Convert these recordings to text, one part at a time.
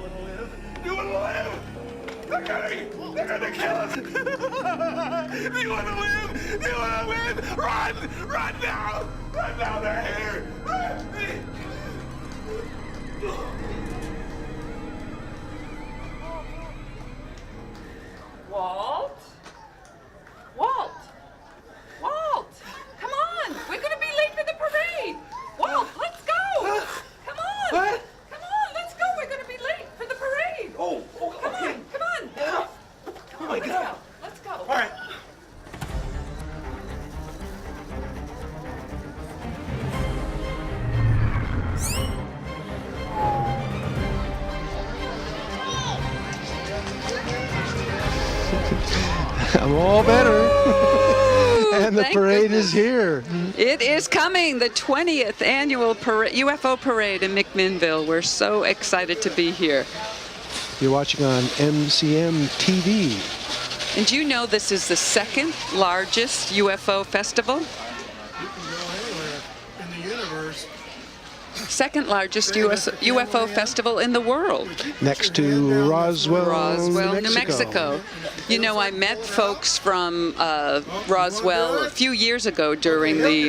wanna live? Do you wanna live? They're gonna kill us! Do you wanna live? Do you wanna live? Run! Run now! Run now, they're here! Walt? Walt? Walt! Come on! We're gonna be late for the parade! Walt, let's go! Come on! What? Come on, let's go! We're gonna be late for the parade! Oh, Come okay. on, come on! Yeah. Come on, my let's God. go! Let's go! All right. I'm all better. And the thank parade goodness. is here. It is coming, the 20th annual UFO parade in McMinnville. We're so excited to be here. You're watching on MCM TV. And you know this is the second largest UFO festival? You can go anywhere in the universe. Second largest UFO festival in the world. Next to Roswell, New Mexico. You know, I met folks from Roswell a few years ago during the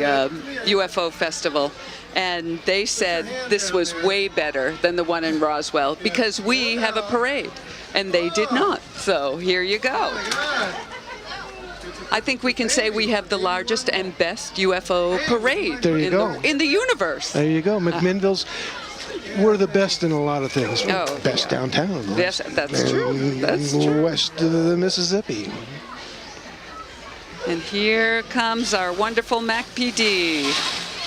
UFO festival, and they said this was way better than the one in Roswell because we have a parade, and they did not. So here you go. I think we can say we have the largest and best UFO parade There you go. in the universe. There you go. McMinnville's, we're the best in a lot of things. We're Oh, best yeah. downtown. Yes, that's And true. That's true. West of the Mississippi. And here comes our wonderful Mac PD.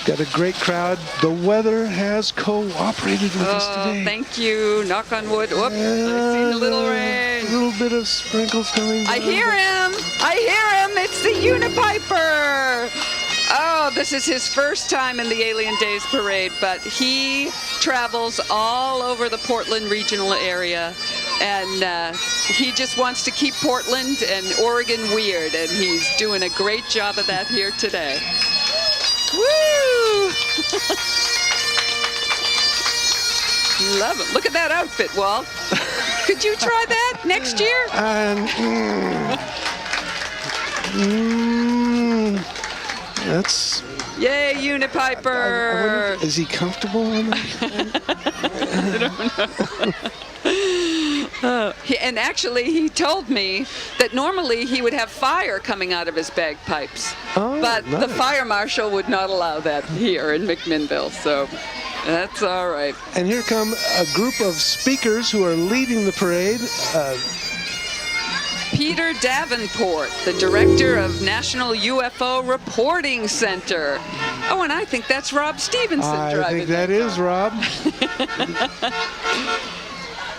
Got a great crowd. The weather has cooperated with us today. Thank you. Knock on wood. Whoop, I've seen a little rain. A little bit of sprinkles coming I down. hear him. I hear him. It's the Unipiper. Oh, this is his first time in the Alien Days Parade, but he travels all over the Portland regional area, and he just wants to keep Portland and Oregon weird, and he's doing a great job of that here today. Woo! Love it. Look at that outfit, Walt. Could you try that next year? That's. Yay, Unipiper! Is he comfortable on that? And actually, he told me that normally he would have fire coming out of his bagpipes. Oh, but the nice. fire marshal would not allow that here in McMinnville, so that's all right. And here come a group of speakers who are leading the parade. Peter Davenport, the director of National UFO Reporting Center. Oh, and I think that's Rob Stevenson I driving think that is Rob.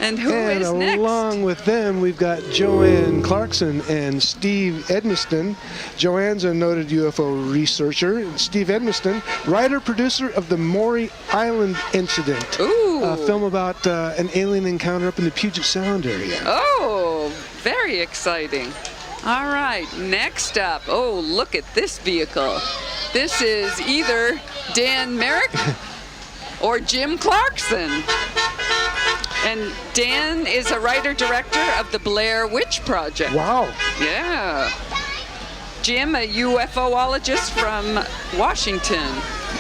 And who And is next? along with them, we've got Joanne Clarkson and Steve Edmiston. Joanne's a noted UFO researcher. And Steve Edmiston, writer-producer of the Maury Island Incident. Ooh. A film about an alien encounter up in the Puget Sound area. Oh, very exciting. All right, next up. Oh, look at this vehicle. This is either Dan Merrick or Jim Clarkson. And Dan is a writer-director of the Blair Witch Project. Wow. Yeah. Jim, a UFOologist from Washington.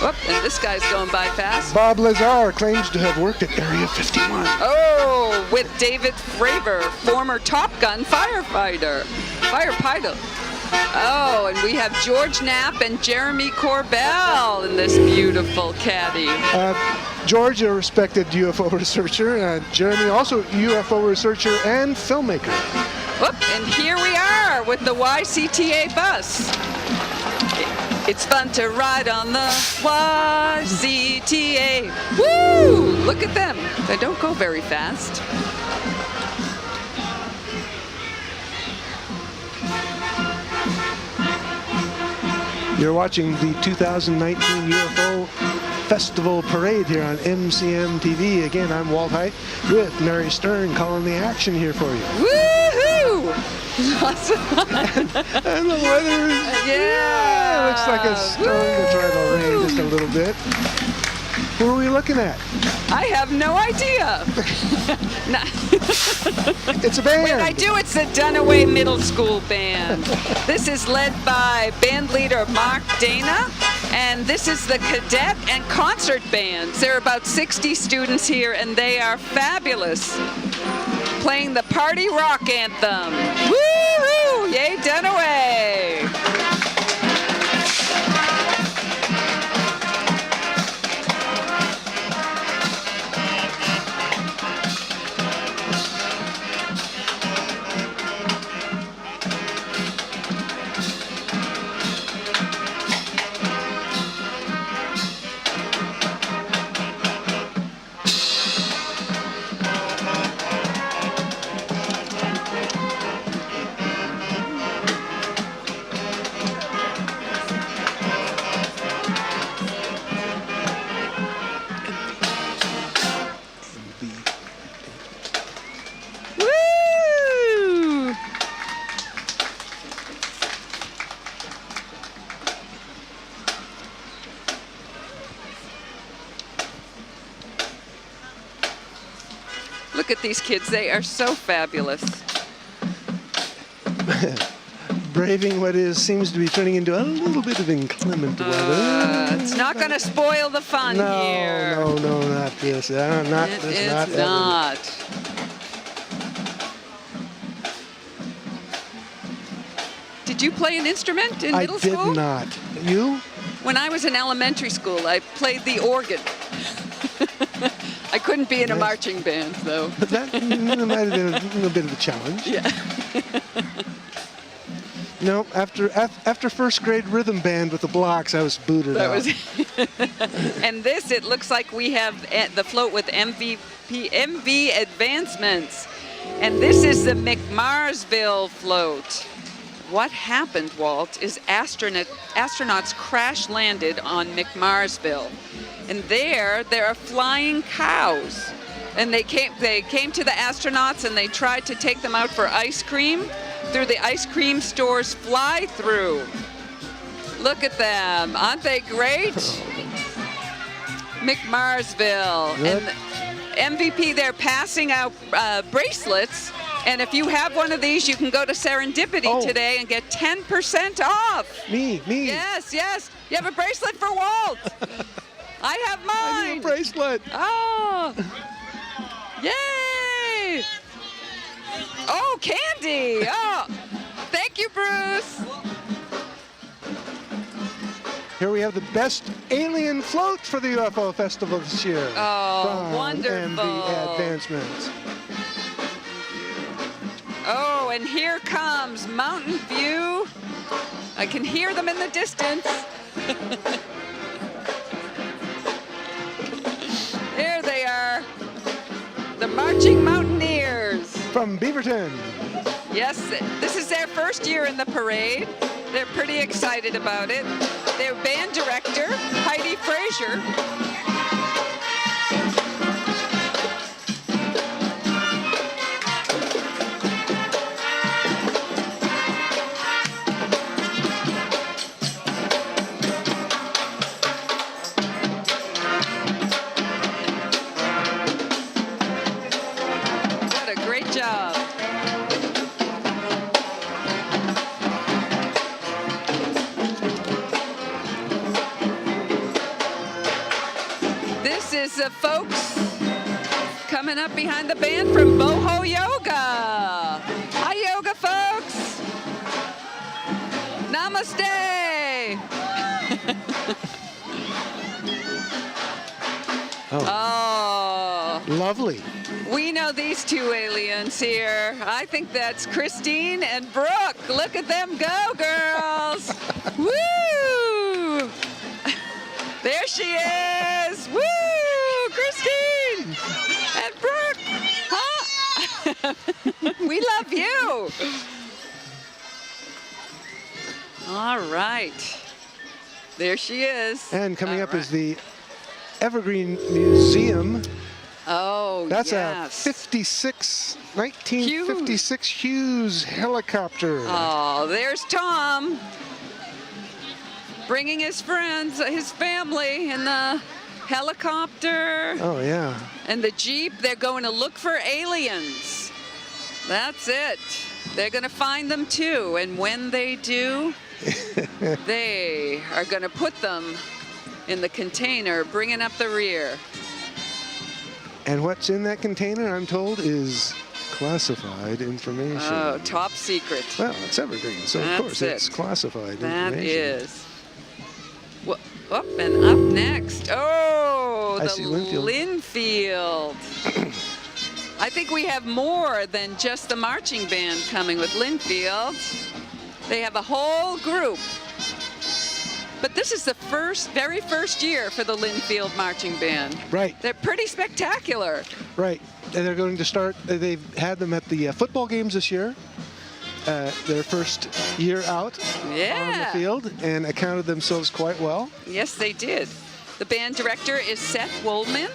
Whoop, and this guy's going by fast. Bob Lazar claims to have worked at Area 51. Oh, with David Fravor, former Top Gun firefighter. Oh, and we have George Knapp and Jeremy Corbell in this beautiful caddy. George, a respected UFO researcher. Jeremy, also a UFO researcher and filmmaker. Whoop, and here we are with the YCTA bus. It's fun to ride on the YCTA. Woo! Look at them. They don't go very fast. You're watching the 2019 UFO Festival Parade here on MCM TV. Again, I'm Walt Height with Mary Stern calling the action here for you. Woohoo! Awesome. And the weather is, Yeah. looks like it's starting to try to rain just a little bit. Who are we looking at? I have no idea. It's a band. Wait, I do. It's the DUNIWAY Middle School Band. This is led by band leader Mark Dana, and this is the cadet and concert bands. There are about 60 students here, and they are fabulous, playing the party rock anthem. Woo-hoo! Yay, DUNIWAY! Look at these kids. They are so fabulous. Braving what seems to be turning into a little bit of inclement weather. It's not going to spoil the fun here. No, not this. It's not. Did you play an instrument in middle school? I did not. You? When I was in elementary school, I played the organ. I couldn't be in a marching band, though. But that might have been a little bit of a challenge. Yeah. No, after first grade rhythm band with the blocks, I was booted out. And this, it looks like we have the float with MV advancements. And this is the McMinnville float. What happened, Walt, is astronauts crash landed on McMinnville. And there are flying cows. And they came to the astronauts and they tried to take them out for ice cream through the ice cream store's fly-through. Look at them. Aren't they great? McMinnville. Yep. And MVP, they're passing out bracelets. And if you have one of these, you can go to Serendipity today and get 10% off. Me. Yes. You have a bracelet for Walt. I have mine. I need a bracelet. Oh. Yay. Oh, candy. Oh. Thank you, Bruce. Here we have the best alien float for the UFO Festival this year. Oh, from wonderful. MV Advancements. Oh, and here comes Mountain View. I can hear them in the distance. There they are. The Marching Mountaineers. From Beaverton. Yes, this is their first year in the parade. They're pretty excited about it. Their band director, Heidi Frazier. What a great job. This is the folks coming up behind the band from BOHO Yoga. Hi, yoga folks. Namaste. Oh. Lovely. We know these two aliens here. I think that's Christine and Brooke. Look at them go, girls. Woo! There she is. Woo! Christine and Brooke. Huh? We love you. All right. There she is. And coming up is the Evergreen Museum. Oh, That's yes. a 1956 Hughes helicopter. Oh, there's Tom bringing his friends, his family, in the helicopter. Oh, yeah. And the Jeep, they're going to look for aliens. That's it. They're going to find them too. And when they do, they are going to put them in the container, bringing up the rear. And what's in that container, I'm told, is classified information. Oh, top secret. Well, it's evergreen, so of course it's classified That information. is. Up and up next. Oh, I the see Linfield. I think we have more than just the marching band coming with Linfield. They have a whole group. But this is the very first year for the Linfield Marching Band. Right. They're pretty spectacular. Right. And they're going to start, they've had them at the football games this year. Their first year out on the field, and accounted themselves quite well. Yes, they did. The band director is Seth Woolman.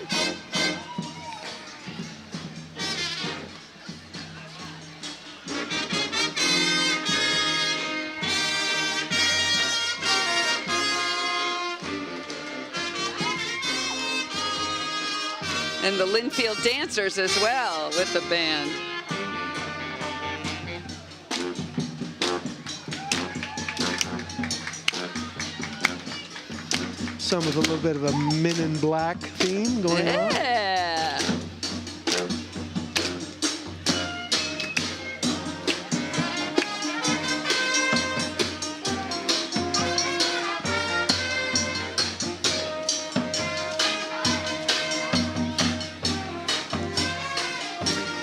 And the Linfield dancers as well with the band. Some with a little bit of a Men in Black theme going on. Yeah.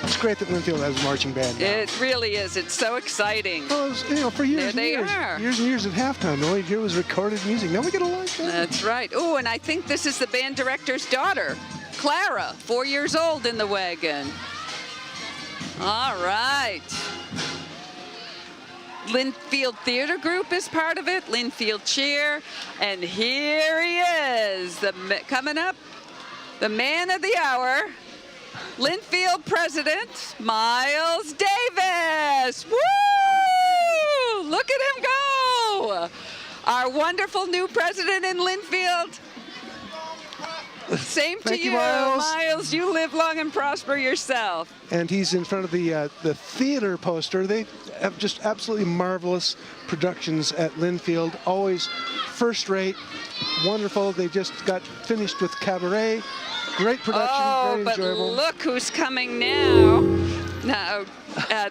It's great that Linfield has a marching band now. It really is. It's so exciting. Well, it was, you know, for years and There they years, are. years and years at halftime, all you hear was recorded music. Now we get a live band. That's right. Oh, and I think this is the band director's daughter, Clara, 4 years old in the wagon. All right. Linfield Theater Group is part of it, Linfield Cheer, and here he is, coming up, the man of the hour, Linfield President, Miles Davis. Woo! Look at him go! Our wonderful new president in Linfield. Same to Thank you, you, Miles. Miles. You live long and prosper yourself. And he's in front of the theater poster. They have just absolutely marvelous productions at Linfield. Always first rate, wonderful. They just got finished with Cabaret. Great production, very enjoyable. But look who's coming now. Now,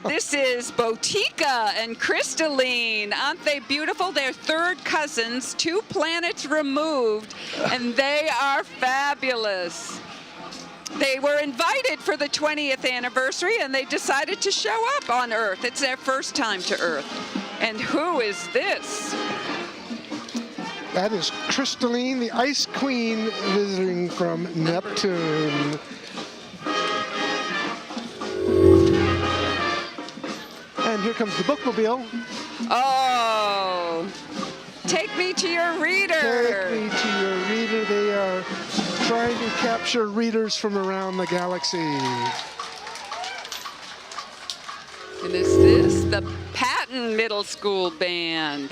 this is BOTIKA and CRYSTALINE. Aren't they beautiful? They're third cousins, 2 planets removed, and they are fabulous. They were invited for the 20th anniversary, and they decided to show up on Earth. It's their first time to Earth. And who is this? That is CRYSTALINE, the Ice Queen, visiting from Neptune. And here comes the bookmobile. Oh, take me to your reader. Take me to your reader. They are trying to capture readers from around the galaxy. And is this the Patton Middle School Band?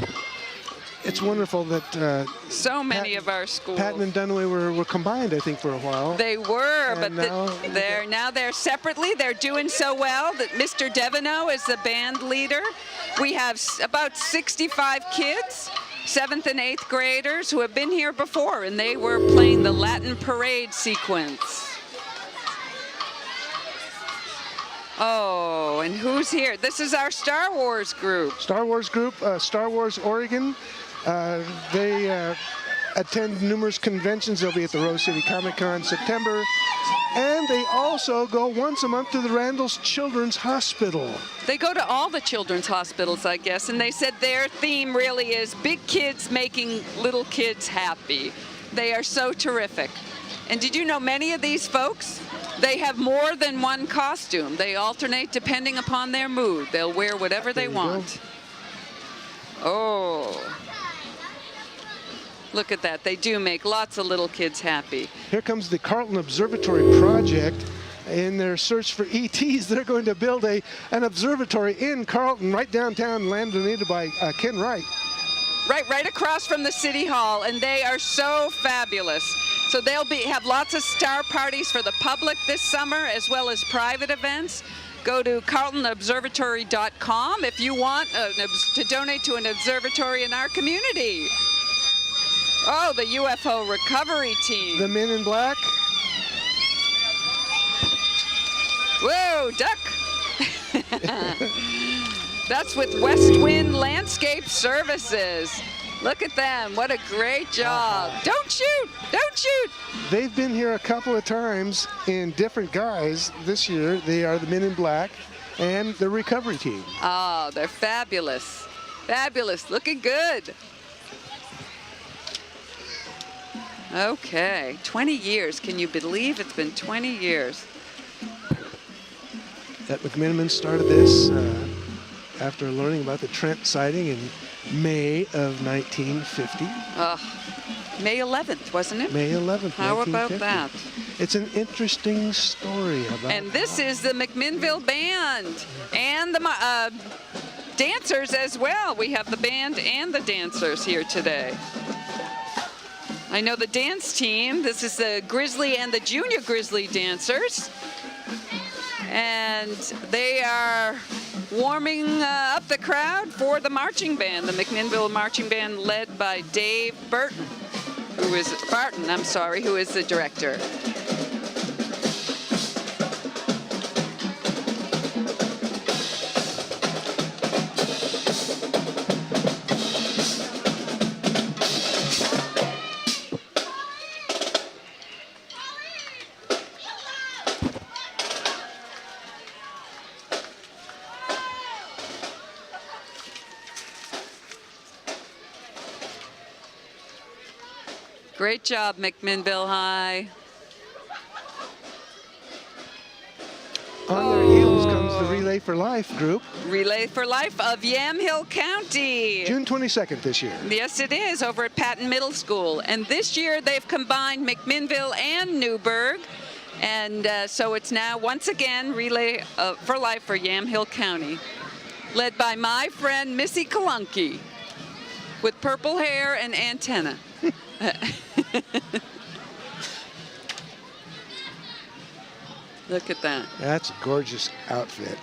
It's wonderful that So many of our schools. Patton and DUNIWAY were combined, I think, for a while. They were, And but they're separately. They're doing so well that Mr. Devino is the band leader. We have about 65 kids, 7th and 8th graders who have been here before, and they were playing the Latin parade sequence. Oh, and who's here? This is our Star Wars group. Star Wars group, Star Wars Oregon. They attend numerous conventions. They'll be at the Rose City Comic Con in September. And they also go once a month to the Randall's Children's Hospital. They go to all the children's hospitals, I guess, and they said their theme really is big kids making little kids happy. They are so terrific. And did you know many of these folks, they have more than one costume. They alternate depending upon their mood. They'll wear whatever they want. Oh. Look at that. They do make lots of little kids happy. Here comes the CARLTON Observatory Project. In their search for ETs, they're going to build an observatory in Carlton, right downtown, land donated by Ken Wright. Right across from the City Hall, and they are so fabulous. So they'll have lots of star parties for the public this summer, as well as private events. Go to CARLTONobservatory.com if you want to donate to an observatory in our community. Oh, the UFO recovery team. The men in black. Whoa, duck. That's with Westwind Landscape Services. Look at them. What a great job. Don't shoot. Don't shoot. They've been here a couple of times in different guise this year. They are the men in black and the recovery team. Oh, they're fabulous. Fabulous. Looking good. Okay. 20 years. Can you believe it's been 20 years? That McMinnville started this after learning about the Trent sighting in May of 1950. May 11th, wasn't it? May 11th, How 1950. about that? It's an interesting story about. And this is the McMinnville Band and the dancers as well. We have the band and the dancers here today. I know the dance team. This is the Grizzly and the Junior Grizzly dancers. And they are warming up the crowd for the marching band, the McMinnville Marching Band, led by Dave Barton, who is the director. Great job, McMinnville High. On their heels comes the Relay for Life group. Relay for Life of Yamhill County. June 22nd this year. Yes, it is, over at Patton Middle School. And this year they've combined McMinnville and Newburgh. And so it's now, once again, Relay for Life for Yamhill County, led by my friend Missy Kalunky, with purple hair and antenna. Look at that. That's a gorgeous outfit.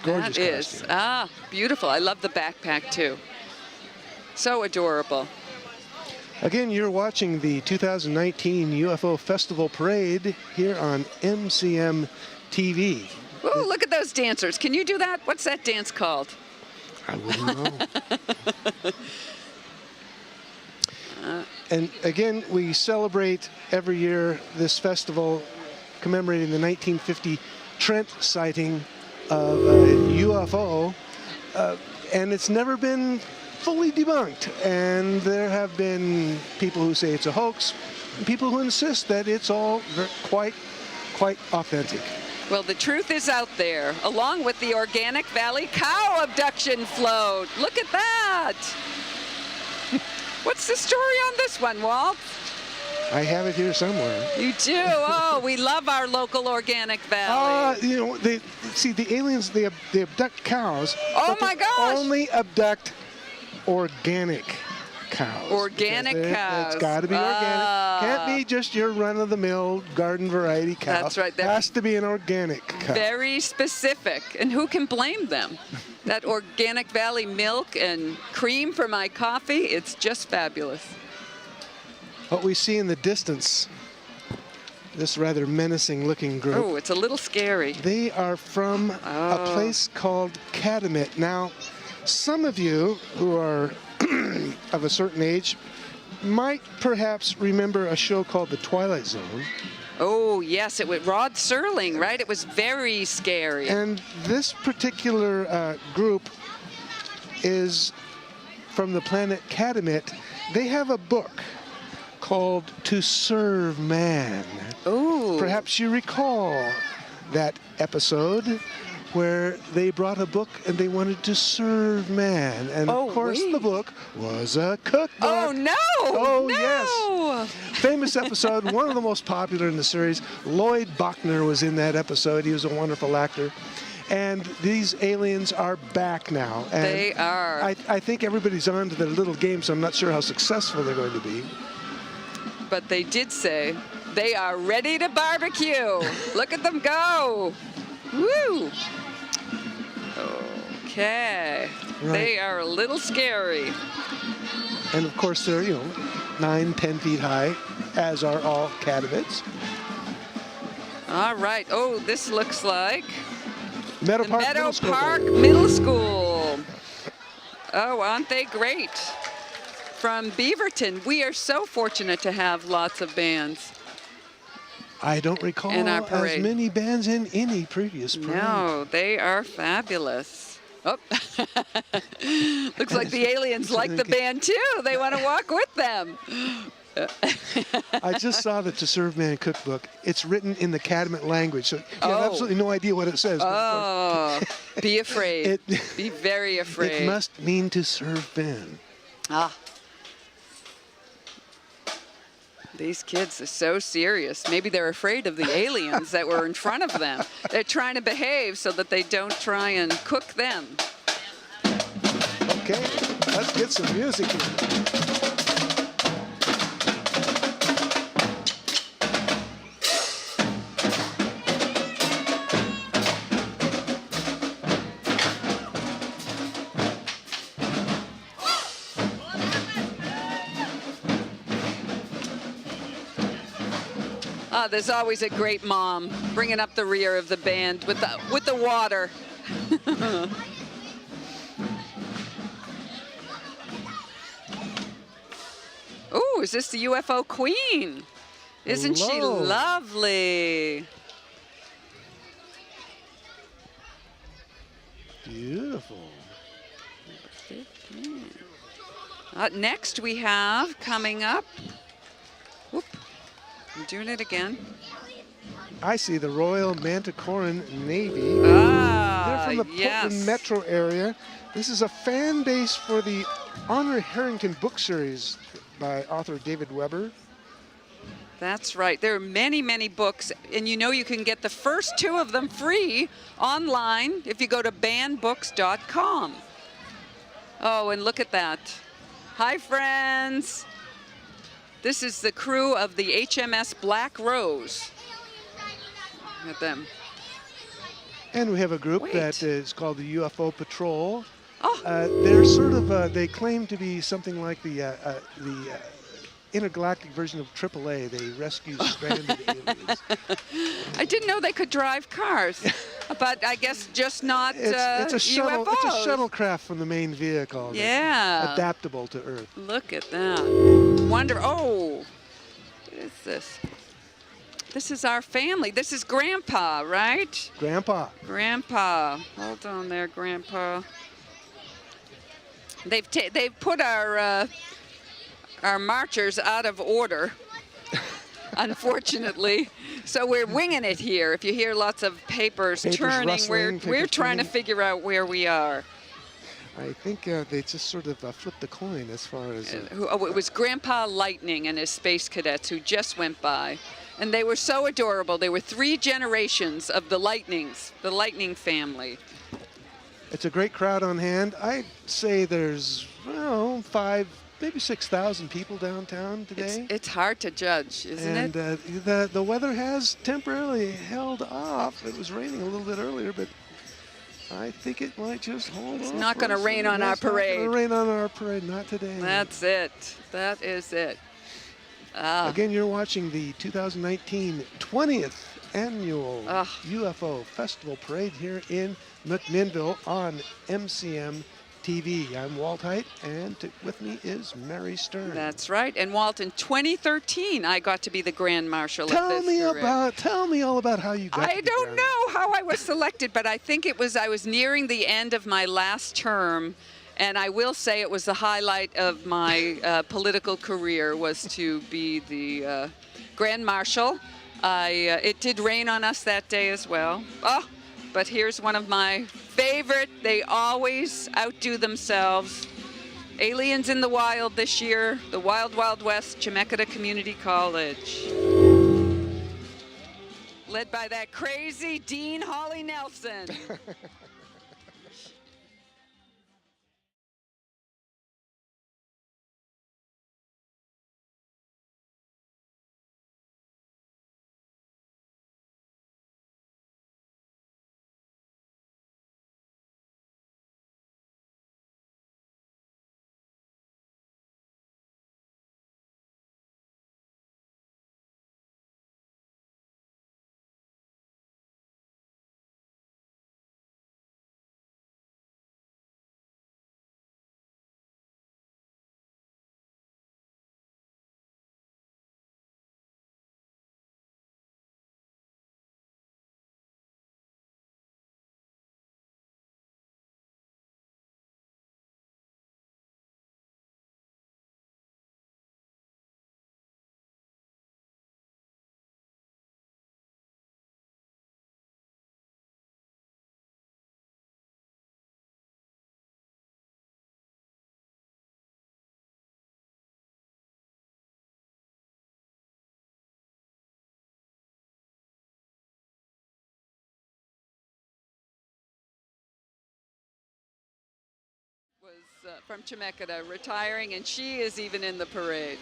Gorgeous That is. costume. Ah, beautiful. I love the backpack, too. So adorable. Again, you're watching the 2019 UFO Festival Parade here on MCM TV. Oh, look at those dancers. Can you do that? What's that dance called? I wouldn't know. And again, we celebrate every year this festival commemorating the 1950 Trent sighting of a UFO, and it's never been fully debunked. And there have been people who say it's a hoax, and people who insist that it's all quite authentic. Well, the truth is out there, along with the Organic Valley cow abduction float. Look at that. What's the story on this one, Walt? I have it here somewhere. You do? Oh, we love our local Organic Valley. You know, the aliens, they abduct cows. Oh, but my they gosh. only abduct organic cows. Organic cows. It's got to be organic. Can't be just your run-of-the-mill garden variety cow. That's right. Has to be an organic cow. Very specific. And who can blame them? That Organic Valley milk and cream for my coffee, it's just fabulous. What we see in the distance, this rather menacing-looking group. Oh, it's a little scary. They are from a place called Catamit. Now, some of you who are of a certain age might perhaps remember a show called The Twilight Zone. Oh, yes, it was Rod Serling, right? It was very scary. And this particular group is from the planet Catamit. They have a book called To Serve Man. Oh. Perhaps you recall that episode where they brought a book and they wanted to serve man. And of course the book was a cookbook. Oh, no! Oh, no. yes. Famous episode, one of the most popular in the series. Lloyd Bachner was in that episode. He was a wonderful actor. And these aliens are back now. And they are. I think everybody's on to their little game, so I'm not sure how successful they're going to be. but they did say they are ready to barbecue. Look at them go. Woo! Okay. Right. They are a little scary. And of course, they're, 9, 10 feet high, as are all catavids. All right. Oh, this looks like Meadow the Park Meadow Middle School. Park Middle School. Oh, aren't they great? From Beaverton. We are so fortunate to have lots of bands. I don't recall In our as parade. many bands in any previous parade. No, they are fabulous. Oh, looks like the aliens like the band too. They want to walk with them. I just saw the To Serve Man cookbook. It's written in the Catamount language, so you have absolutely no idea what it says. but of course, Oh, be afraid. Be very afraid. it must mean to serve Ben. Ah. These kids are so serious. Maybe they're afraid of the aliens that were in front of them. They're trying to behave so that they don't try and cook them. Okay, let's get some music here. Ah, there's always a great mom bringing up the rear of the band with the water. Ooh, is this the UFO Queen? Isn't she Hello. lovely? Beautiful. Next we have coming up. Whoop, I'm doing it again. I see the Royal Manticorian Navy. Ah, They're from the yes. Portland metro area. This is a fan base for the Honor Harrington book series by author David Weber. That's right. There are many, many books, and you can get the first 2 of them free online if you go to bandbooks.com. Oh, and look at that. Hi, friends. This is the crew of the HMS Black Rose. Look at them. And we have a group Wait. that is called the UFO Patrol. Oh, They're sort of, they claim to be something like the intergalactic version of AAA. They rescue stranded aliens. I didn't know they could drive cars, but I guess just not It's a shuttle. UFOs. It's a shuttlecraft from the main vehicle. that's Yeah. adaptable to Earth. Look at that. Wonder. Oh, what is this? This is our family. This is Grandpa, right? Grandpa. Grandpa. Hold on there, Grandpa. They've put our marchers out of order, unfortunately. So we're winging it here. If you hear lots of papers turning, rustling, we're papers trying to turning. figure out where we are. I think they just sort of flipped the coin as far as... Oh, it was Grandpa Lightning and his space cadets who just went by. And they were so adorable. They were 3 generations of the Lightnings, the Lightning family. It's a great crowd on hand. I'd say there's, 5, maybe 6,000 people downtown today. It's hard to judge, isn't And it? the weather has temporarily held off. It was raining a little bit earlier, but I think it might just hold off. It's not going to rain on our It's not parade. going to rain on our parade, not today. That's it. That is it. Again, you're watching the 2019 20th annual UFO Festival Parade here in McMinnville on MCM TV. I'm Walt Height, and with me is Mary Stern. That's right. And Walt, in 2013, I got to be the Grand Marshal of this parade. Tell me all about how you got to I be don't Grand know how I was selected, but I think I was nearing the end of my last term, and I will say it was the highlight of my political career was to be the Grand Marshal. It did rain on us that day as well. Oh, but here's one of my favorite. They always outdo themselves. Aliens in the Wild this year, the Wild Wild West, Chemeketa Community College. Led by that crazy Dean Holly Nelson. from Chemeketa retiring, and she is even in the parade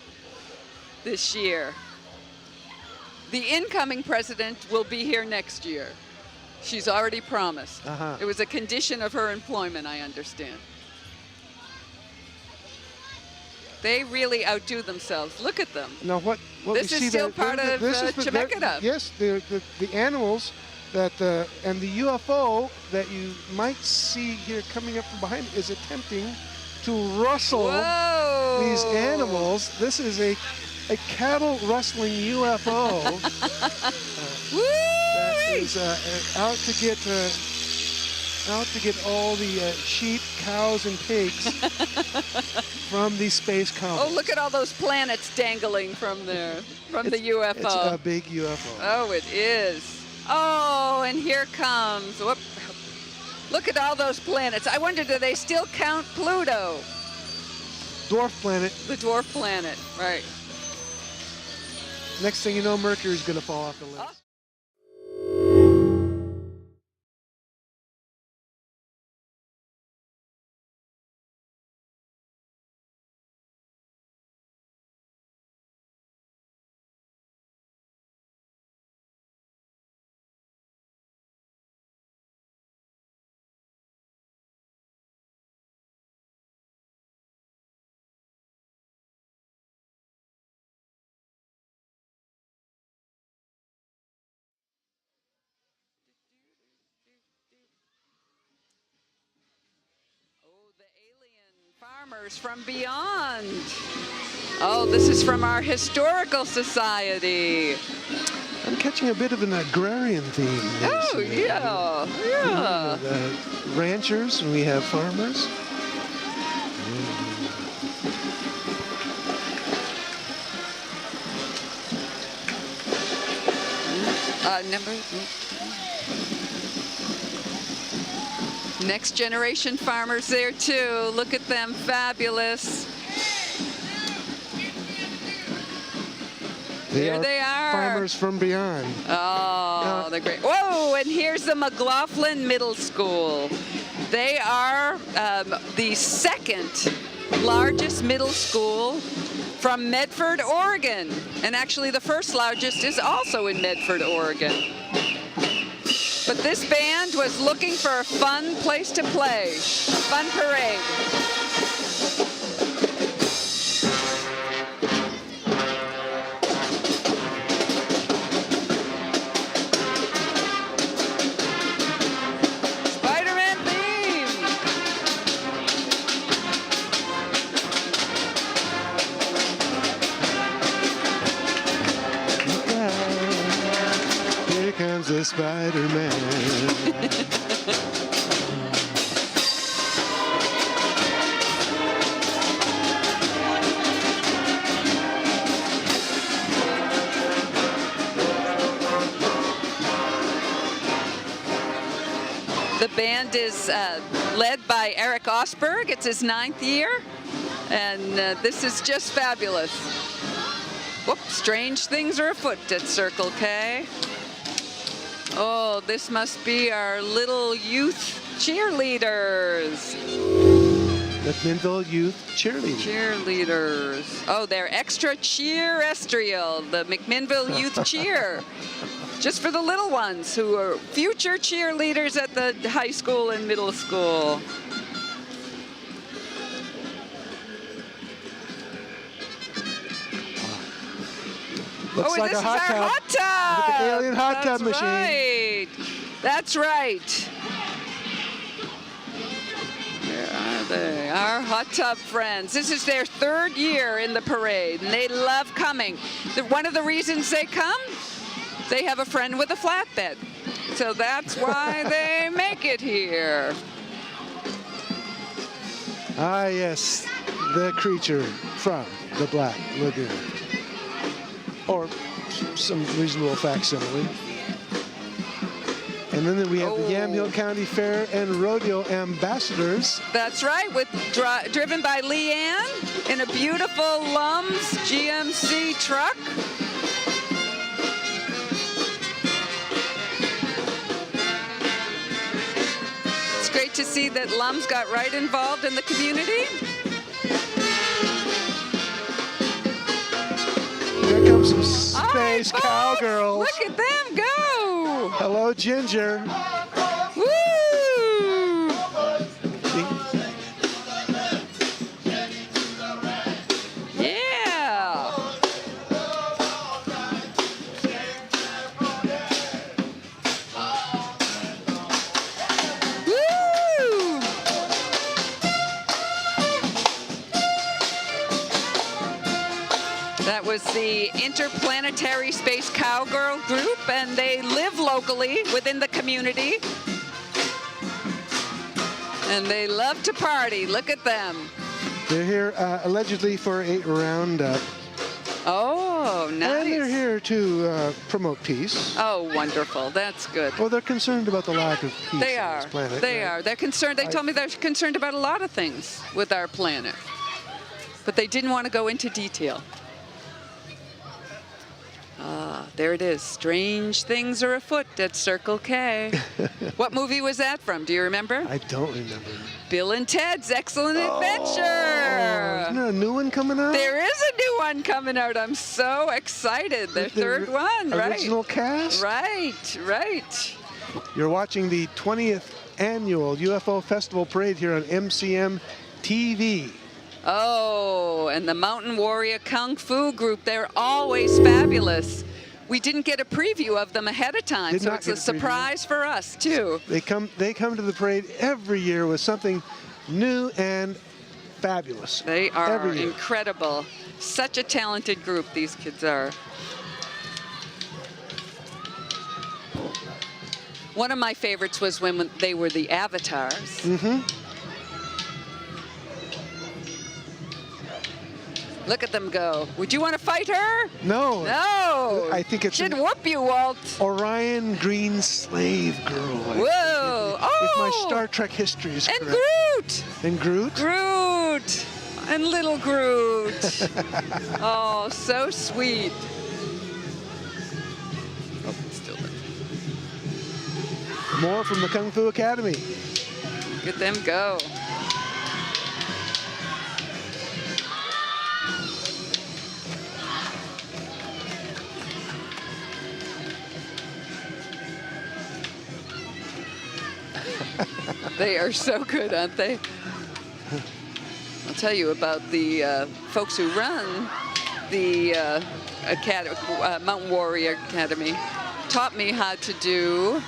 this year. The incoming president will be here next year. She's already promised. It was a condition of her employment, I understand. They really outdo themselves. Look at them. Now, what This we is see still there, part of Chemeketa. Yes, the animals that and the UFO that you might see here coming up from behind is attempting to rustle these animals. This is a cattle rustling UFO that is out to get all the sheep, cows, and pigs from the space complex. Oh, look at all those planets dangling from there, from the UFO. It's a big UFO. Oh, it is. Oh, and here comes. Whoop. Look at all those planets. I wonder, do they still count Pluto? Dwarf planet. The dwarf planet, right. Next thing you know, Mercury's going to fall off the list. Oh. Farmers from beyond. Oh, this is from our historical society. I'm catching a bit of an agrarian theme. Oh, yeah, yeah. The ranchers, and we have farmers. Next generation farmers there too. Look at them, fabulous. There they are. Farmers from beyond. Oh, they're great. Whoa, and here's the McLaughlin Middle School. They are the second largest middle school from Medford, Oregon. And actually the first largest is also in Medford, Oregon. But this band was looking for a fun place to play, a fun parade. Spider-Man theme. Here comes the Spider-Man. The band is led by Eric Osberg. It's his 9th year, and this is just fabulous. Whoops, strange things are afoot at Circle K. Oh, this must be our little youth cheerleaders. McMinnville Youth Cheerleaders. Cheerleaders. Oh, they're extra cheer-estrial, the McMinnville Youth Cheer. Just for the little ones who are future cheerleaders at the high school and middle school. Looks like this a hot is our tub. hot tub. Look at the alien hot tub machine. Right. That's right. Where are they? Our hot tub friends. This is their 3rd year in the parade, and they love coming. One of the reasons they come, they have a friend with a flatbed. So that's why they make it here. Ah, yes, the creature from the Black Lagoon. Or some reasonable facsimile. And then we have the Yamhill County Fair and Rodeo Ambassadors. That's right, with driven by Leanne in a beautiful Lums GMC truck. It's great to see that Lums got right involved in the community. There comes some space All right, cowgirls. Look at them go. Hello, Ginger. Woo! Yeah. Woo! That was the Interplanetary Space Cowgirl Group, and they live locally within the community. And they love to party. Look at them. They're here allegedly for a roundup. Oh, nice. And they're here to promote peace. Oh, wonderful. That's good. Well, they're concerned about the lack of peace They on are. this planet. They right? are. They're concerned. They told me they're concerned about a lot of things with our planet. But they didn't want to go into detail. Ah, there it is. Strange things are afoot at Circle K. What movie was that from? Do you remember? I don't remember. Bill and Ted's Excellent Oh, Adventure. isn't there a new one coming out? There is a new one coming out. I'm so excited. The third one, right? Original cast? Right, right. You're watching the 20th annual UFO Festival Parade here on MCM TV. Oh, and the Mountain Warrior Kung Fu group, they're always fabulous. We didn't get a preview of them ahead of time, Did so not it's a get a preview. surprise for us, too. They come to the parade every year with something new and fabulous. They are Every year. incredible. Such a talented group, these kids are. One of my favorites was when they were the avatars. Mm-hmm. Look at them go. Would you want to fight her? No. No. I think it's She'd an whoop you, Walt. Orion Green Slave Girl. I Whoa. think, if my Oh. Star Trek history is And correct. Groot. And Groot? Groot. And little Groot. Oh, so sweet. Oh, still there. More from the Kung Fu Academy. Look at them go. They are so good, aren't they? I'll tell you about the folks who run the Mountain Warrior Academy. Taught me how to do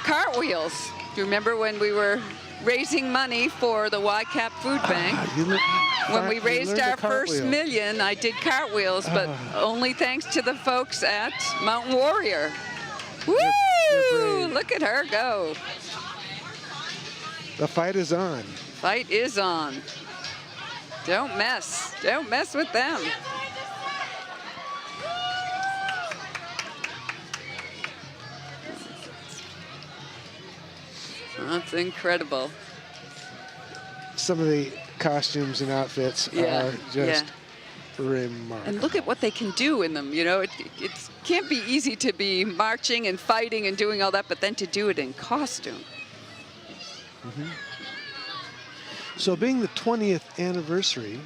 cartwheels. Do you remember when we were raising money for the YCAP Food Bank? When we raised our first million, I did cartwheels, but only thanks to the folks at Mountain Warrior. Woo! brave. Look at her go. The fight is on. Fight is on. Don't mess. Don't mess with them. That's incredible. Some of the costumes and outfits Yeah, are just remarkable. And look at what they can do in them. You know, it can't be easy to be marching and fighting and doing all that, but then to do it in costume. Mm-hmm. So being the 20th anniversary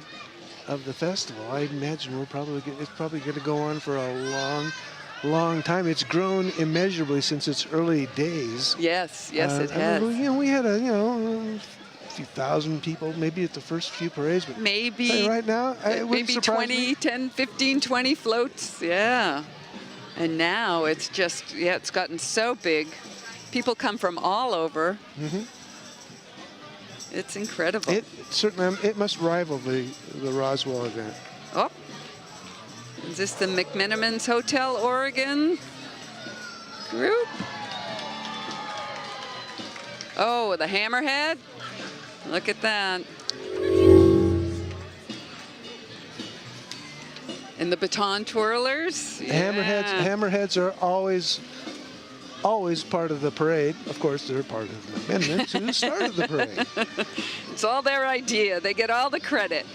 of the festival, I imagine it's probably going to go on for a long time. It's grown immeasurably since its early days. Yes, yes, it has. We had a few thousand people maybe at the first few parades, but maybe right now it wouldn't maybe surprise me. 10, 15, 20 floats. Yeah. And now it's just, it's gotten so big. People come from all over. Mm-hmm. It's incredible. It must rival the Roswell event. Oh, is this the McMinnville's Hotel, Oregon group? Oh, the Hammerhead. Look at that. And the baton twirlers. Yeah. Hammerheads are always part of the parade. Of course, they're part of the amendments who started the parade. It's all their idea. They get all the credit.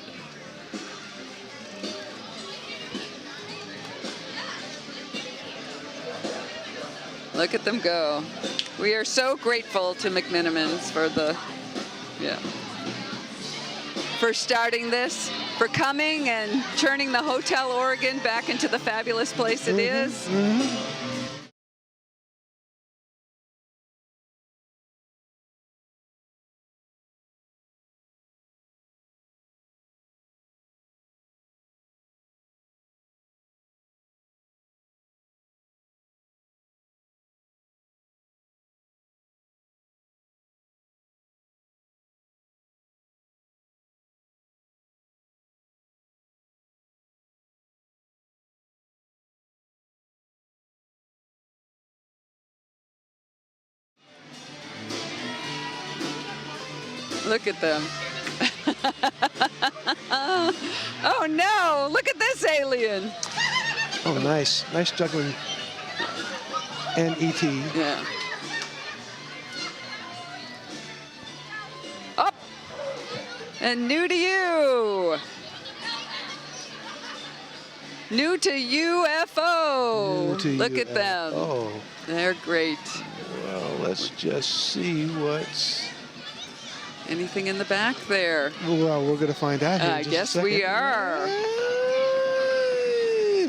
Look at them go. We are so grateful to McMinnville's for for starting this, for coming and turning the Hotel Oregon back into the fabulous place it is. Look at them. Oh no, look at this alien. Oh, nice. Nice juggling. And E.T. Yeah. Up. And new to you. New to UFO. New to Look at them. Oh. They're great. Well, let's just see what's... Anything in the back there? Well, we're going to find out here in I just a guess second. we are.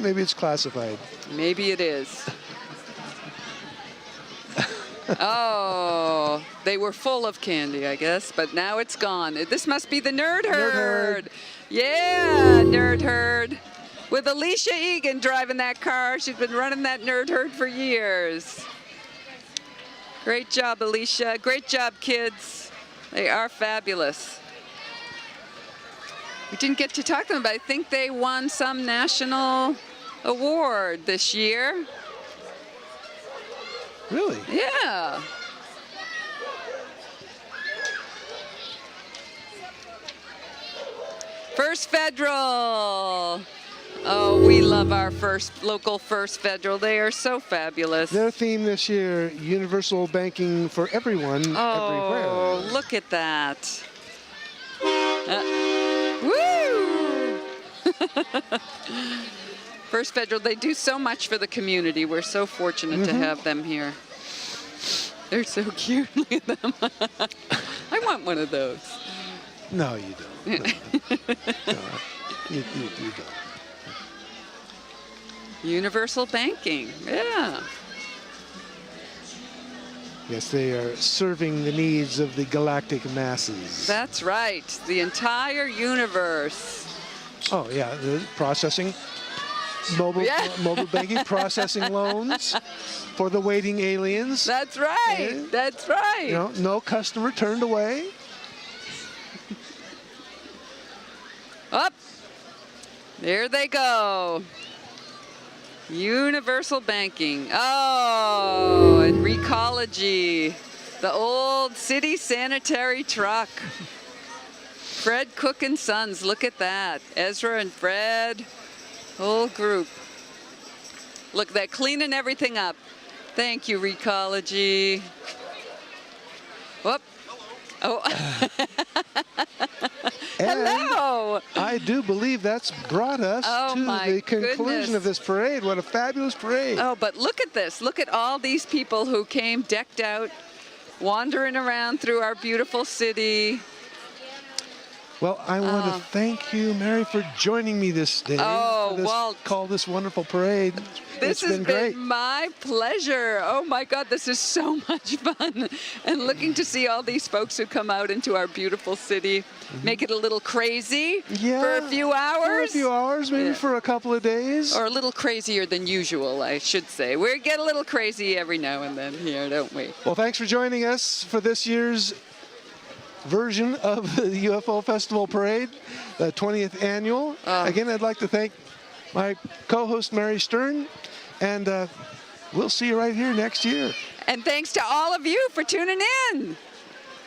Maybe it's classified. Maybe it is. Oh, they were full of candy, I guess, but now it's gone. This must be the Nerd Herd. Yeah, Nerd Herd. With Alicia Egan driving that car. She's been running that Nerd Herd for years. Great job, Alicia. Great job, kids. They are fabulous. We didn't get to talk to them, but I think they won some national award this year. Really? Yeah. First Federal. Oh, we love our local First Federal. They are so fabulous. Their theme this year, universal banking for everyone, everywhere. Oh, look at that. Woo! First Federal, they do so much for the community. We're so fortunate to have them here. They're so cute. Look at them. I want one of those. No, you don't. No, you don't. Universal banking, yeah. Yes, they are serving the needs of the galactic masses. That's right, the entire universe. Oh, yeah, the processing, mobile banking, processing loans for the waiting aliens. That's right, that's right. You know, no customer turned away. Up, there they go. Universal banking. Oh, and Recology. The old city sanitary truck. Fred Cook and Sons, look at that. Ezra and Fred, whole group. Look, they're cleaning everything up. Thank you, Recology. Whoop. Oh. Hello. I do believe that's brought us to the conclusion of this parade. What a fabulous parade. Oh, but look at this. Look at all these people who came decked out, wandering around through our beautiful city. Well, I want to thank you, Mary, for joining me this day. Oh, Walt. Call this wonderful parade. This has great. been my pleasure. Oh my God, this is so much fun. And looking to see all these folks who come out into our beautiful city, make it a little crazy for a few hours. For a few hours, maybe for a couple of days. Or a little crazier than usual, I should say. We get a little crazy every now and then here, don't we? Well, thanks for joining us for this year's version of the UFO Festival Parade, the 20th annual. Again, I'd like to thank my co-host, Mary Stern, and we'll see you right here next year. And thanks to all of you for tuning in.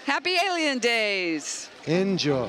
Happy Alien Days. Enjoy.